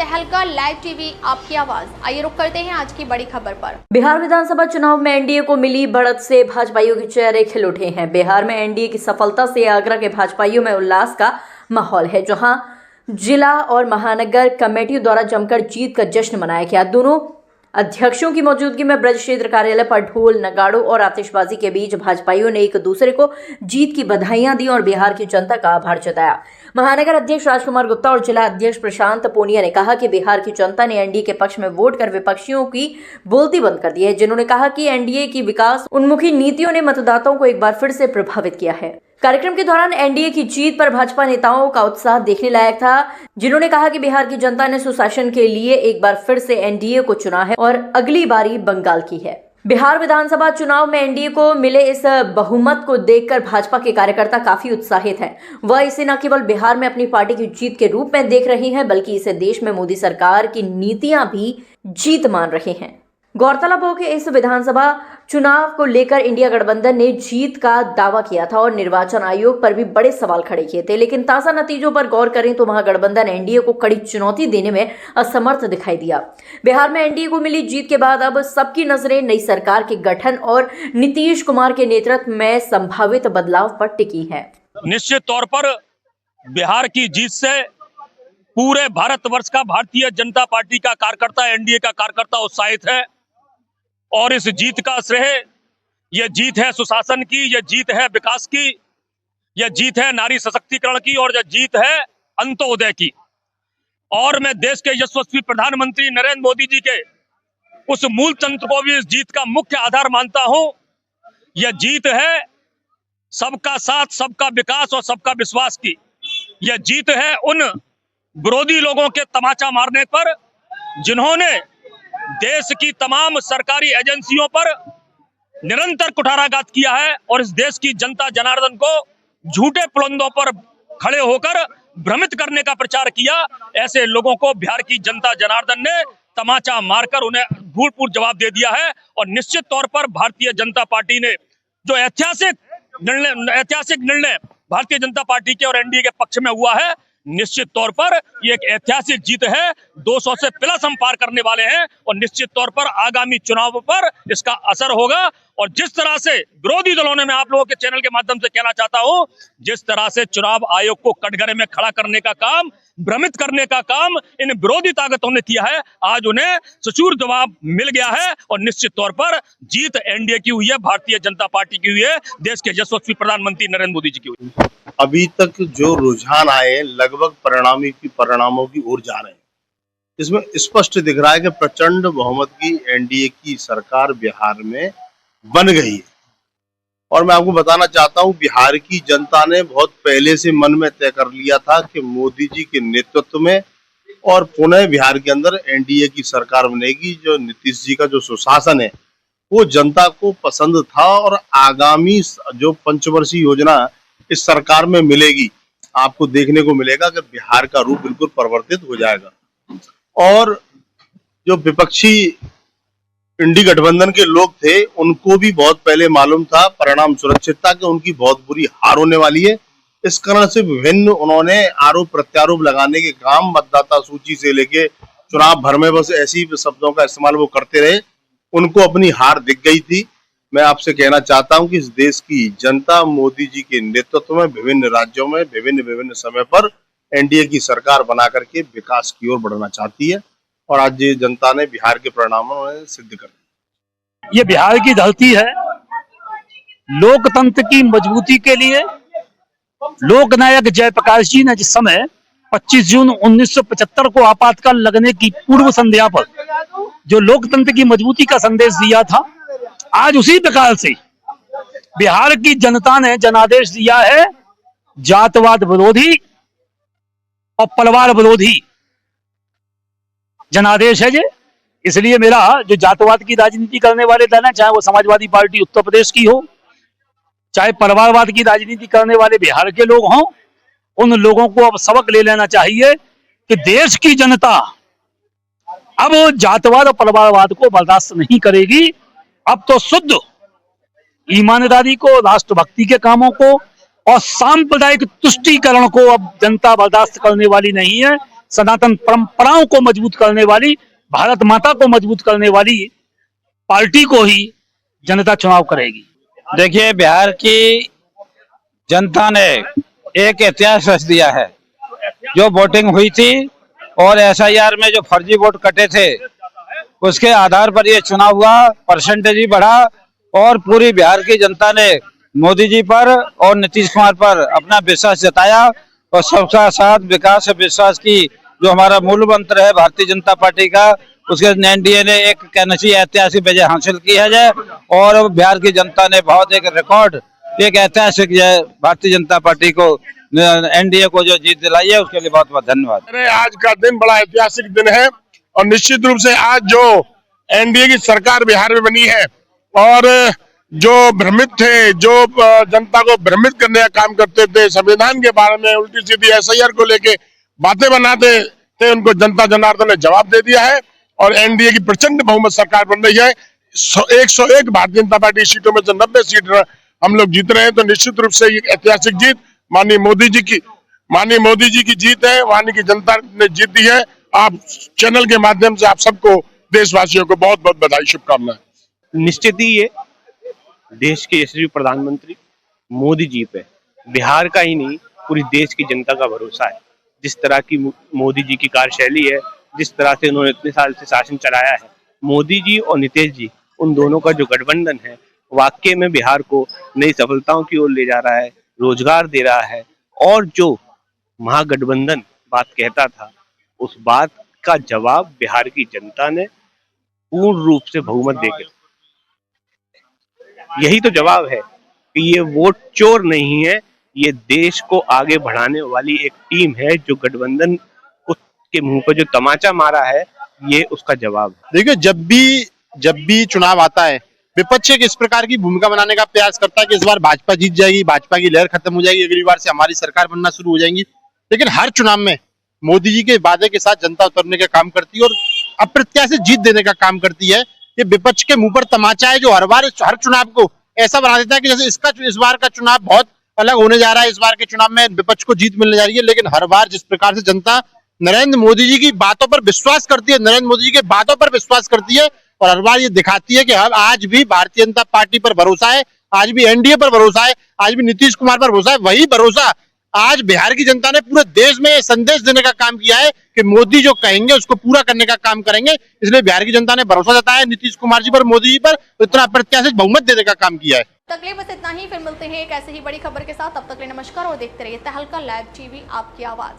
तहलका live TV आपकी आवाज। आइए रुक करते हैं आज की बड़ी खबर पर। बिहार विधानसभा चुनाव में एनडीए को मिली बढ़त से भाजपाइयों के चेहरे खिल उठे हैं। बिहार में एनडीए की सफलता से आगरा के भाजपाइयों में उल्लास का माहौल है, जहां जिला और महानगर कमेटियों द्वारा जमकर जीत का जश्न मनाया गया। दोनों अध्यक्षों की मौजूदगी में ब्रज क्षेत्र कार्यालय पर ढोल, नगाड़ों और आतिशबाजी के बीच भाजपाइयों ने एक दूसरे को जीत की बधाइयां दी और बिहार की जनता का आभार जताया। महानगर अध्यक्ष राजकुमार गुप्ता और जिला अध्यक्ष प्रशांत पूनिया ने कहा कि बिहार की जनता ने एनडीए के पक्ष में वोट कर विपक्षियों की बोलती बंद कर दी है, जिन्होंने कहा कि एनडीए की विकास उन्मुखी नीतियों ने मतदाताओं को एक बार फिर से प्रभावित किया है। कार्यक्रम के दौरान एनडीए की जीत पर भाजपा नेताओं का उत्साह देखने लायक था, जिन्होंने कहा कि बिहार की जनता ने सुशासन के लिए एक बार फिर से एनडीए को चुना है और अगली बारी बंगाल की है। बिहार विधानसभा चुनाव में एनडीए को मिले इस बहुमत को देखकर भाजपा के कार्यकर्ता काफी उत्साहित हैं। वह इसे न केवल बिहार में अपनी पार्टी की जीत के रूप में देख रहे हैं, बल्कि इसे देश में मोदी सरकार की नीतियां भी जीत मान रहे हैं। गौरतलब हो कि इस विधानसभा चुनाव को लेकर इंडिया गठबंधन ने जीत का दावा किया था और निर्वाचन आयोग पर भी बड़े सवाल खड़े किए थे, लेकिन ताजा नतीजों पर गौर करें तो महागठबंधन एनडीए को कड़ी चुनौती देने में असमर्थ दिखाई दिया। बिहार में एनडीए को मिली जीत के बाद अब सबकी नजरें नई सरकार के गठन और नीतीश कुमार के नेतृत्व में संभावित बदलाव पर टिकी है। निश्चित तौर पर बिहार की जीत से पूरे भारतवर्ष का भारतीय जनता पार्टी का कार्यकर्ता, एनडीए का कार्यकर्ता उत्साहित है और इस जीत का श्रेय, यह जीत है सुशासन की, यह जीत है विकास की, यह जीत है नारी सशक्तिकरण की और यह जीत है अंत्योदय की। और मैं देश के यशस्वी प्रधानमंत्री नरेंद्र मोदी जी के उस मूल तंत्र को भी इस जीत का मुख्य आधार मानता हूं। यह जीत है सबका साथ, सबका विकास और सबका विश्वास की। यह जीत है उन विरोधी लोगों के तमाचा मारने पर, जिन्होंने देश की तमाम सरकारी एजेंसियों पर निरंतर कुठाराघात किया है और इस देश की जनता जनार्दन को झूठे पुलंदों पर खड़े होकर भ्रमित करने का प्रचार किया। ऐसे लोगों को बिहार की जनता जनार्दन ने तमाचा मारकर उन्हें भूतपूर्व जवाब दे दिया है। और निश्चित तौर पर भारतीय जनता पार्टी ने जो ऐतिहासिक निर्णय भारतीय जनता पार्टी के और एनडीए के पक्ष में हुआ है, निश्चित तौर पर ये एक ऐतिहासिक जीत है। 200 से प्लस हम पार करने वाले हैं और निश्चित तौर पर आगामी चुनाव पर इसका असर होगा। और जिस तरह से विरोधी दलों ने, मैं आप लोगों के चैनल के माध्यम से कहना चाहता हूं, जिस तरह से चुनाव आयोग को कटघरे में खड़ा करने का काम, भ्रमित करने का काम इन विरोधी ताकतों ने किया है, आज उन्हें सचूर जवाब मिल गया है और निश्चित तौर पर जीत एनडीए की हुई है, भारतीय जनता पार्टी की हुई है, देश के यशस्वी प्रधानमंत्री नरेंद्र मोदी जी की हुई है। अभी तक जो रुझान आए लगभग परिणामों की ओर जा रहे हैं। इसमें स्पष्ट दिख रहा है कि प्रचंड बहुमत की एनडीए की सरकार बिहार में बन गई है। और मैं आपको बताना चाहता हूं, बिहार की जनता ने बहुत पहले से मन में तय कर लिया था कि मोदी जी के नेतृत्व में और पुनः बिहार के अंदर एनडीए की सरकार बनेगी। जो नीतीश जी का जो सुशासन है वो जनता को पसंद था और आगामी जो पंचवर्षीय योजना इस सरकार में मिलेगी, आपको देखने को मिलेगा कि बिहार का रूप बिल्कुल परिवर्तित हो जाएगा। और जो विपक्षी इंडी गठबंधन के लोग थे, उनको भी बहुत पहले मालूम था परिणाम सुरक्षित था कि उनकी बहुत बुरी हार होने वाली है। इस कारण से विभिन्न उन्होंने आरोप प्रत्यारोप लगाने के काम, मतदाता सूची से लेके चुनाव भर में बस ऐसी शब्दों का इस्तेमाल वो करते रहे। उनको अपनी हार दिख गई थी। मैं आपसे कहना चाहता हूं कि इस देश की जनता मोदी जी के नेतृत्व में विभिन्न राज्यों में विभिन्न समय पर एनडीए की सरकार बना करके विकास की ओर बढ़ना चाहती है और आज ये जनता ने बिहार के परिणामों में सिद्ध कर दिया। ये बिहार की धरती है। लोकतंत्र की मजबूती के लिए लोकनायक जयप्रकाश जी ने जिस समय 25 जून 1975 को आपातकाल लगने की पूर्व संध्या पर जो लोकतंत्र की मजबूती का संदेश दिया था, आज उसी प्रकार से बिहार की जनता ने जनादेश दिया है। जातवाद विरोधी और परिवार विरोधी जनादेश है ये। इसलिए मेरा जो जातवाद की राजनीति करने वाले दल हैं, चाहे वो समाजवादी पार्टी उत्तर प्रदेश की हो, चाहे परिवारवाद की राजनीति करने वाले बिहार के लोग हों, उन लोगों को अब सबक ले लेना चाहिए कि देश की जनता अब जातवाद और परिवारवाद को बर्दाश्त नहीं करेगी। अब तो शुद्ध ईमानदारी को, राष्ट्रभक्ति के कामों को और सांप्रदायिक तुष्टीकरण को अब जनता बर्दाश्त करने वाली नहीं है। सनातन परंपराओं को मजबूत करने वाली, भारत माता को मजबूत करने वाली पार्टी को ही जनता चुनाव करेगी। देखिए, बिहार की जनता ने एक इतिहास रच दिया है। जो वोटिंग हुई थी और एसआईआर में जो फर्जी वोट कटे थे, उसके आधार पर ये चुनाव हुआ, परसेंटेज भी बढ़ा और पूरी बिहार की जनता ने मोदी जी पर और नीतीश कुमार पर अपना विश्वास जताया। और सबका साथ विकास से विश्वास की जो हमारा मूल मंत्र है भारतीय जनता पार्टी का, उसके एनडीए ने एक कहना चाहिए ऐतिहासिक विजय हासिल की है। और बिहार की जनता ने बहुत एक रिकॉर्ड, एक ऐतिहासिक भारतीय जनता पार्टी को, एनडीए को जो जीत दिलाई है, उसके लिए बहुत बहुत धन्यवाद। अरे आज का दिन बड़ा ऐतिहासिक दिन है और निश्चित रूप से आज जो एनडीए की सरकार बिहार में बनी है और जो भ्रमित थे, जो जनता को भ्रमित करने का काम करते थे, संविधान के बारे में उल्टी सीधी एसआईआर को लेके बातें बनाते थे, उनको जनता जनार्दन ने जवाब दे दिया है और एनडीए की प्रचंड बहुमत सरकार बन रही है। 101 भारतीय जनता पार्टी सीटों में से 90 सीट हम लोग जीत रहे हैं। तो निश्चित रूप से ये ऐतिहासिक जीत माननीय मोदी जी की जीत है, वहां की जनता ने जीत दी है। आप चैनल के माध्यम से आप सबको, देशवासियों को बहुत बहुत बधाई, शुभकामनाएं। निश्चित ही ये देश के यशस्वी प्रधानमंत्री मोदी जी पे बिहार का ही नहीं पूरी देश की जनता का भरोसा है। जिस तरह की मोदी जी की कार्यशैली है, जिस तरह से उन्होंने इतने साल से शासन चलाया है, मोदी जी और नीतीश जी, उन दोनों का जो गठबंधन है, वाकई में बिहार को नई सफलताओं की ओर ले जा रहा है, रोजगार दे रहा है। और जो महागठबंधन बात कहता था, उस बात का जवाब बिहार की जनता ने पूर्ण रूप से बहुमत देकर, यही तो जवाब है कि ये वोट चोर नहीं है, ये देश को आगे बढ़ाने वाली एक टीम है। जो गठबंधन के मुंह पर जो तमाचा मारा है, ये उसका जवाब है। देखिए, जब भी चुनाव आता है, विपक्ष एक इस प्रकार की भूमिका बनाने का प्रयास करता है कि इस बार भाजपा जीत जाएगी, भाजपा की लहर खत्म हो जाएगी, अगली बार से हमारी सरकार बनना शुरू हो जाएगी। लेकिन हर चुनाव में मोदी जी के वादे के साथ जनता उतरने का काम करती है और अप्रत्याशित जीत देने का काम करती है। ये विपक्ष के मुंह पर तमाचा है, जो हर चुनाव को ऐसा बना देता है कि जैसे इस बार का चुनाव बहुत अलग होने जा रहा है, इस बार के चुनाव में विपक्ष को जीत मिलने जा रही है। लेकिन हर बार जिस प्रकार से जनता नरेंद्र मोदी जी की बातों पर विश्वास करती है, नरेंद्र मोदी जी के बातों पर विश्वास करती है और हर बार ये दिखाती है कि हम आज भी भारतीय जनता पार्टी पर भरोसा है, आज भी एनडीए पर भरोसा है, आज भी नीतीश कुमार पर भरोसा है। वही भरोसा आज बिहार की जनता ने पूरे देश में संदेश देने का काम किया है कि मोदी जो कहेंगे उसको पूरा करने का काम करेंगे। इसलिए बिहार की जनता ने भरोसा जताया है नीतीश कुमार जी पर, मोदी जी पर, इतना अप्रत्याशित बहुमत देने का काम किया है। तकलीफ बस इतना ही, फिर मिलते हैं एक ऐसे ही बड़ी खबर के साथ। तब तक के लिए नमस्कार और देखते रहिए तहलका लाइव टीवी, आपकी आवाज।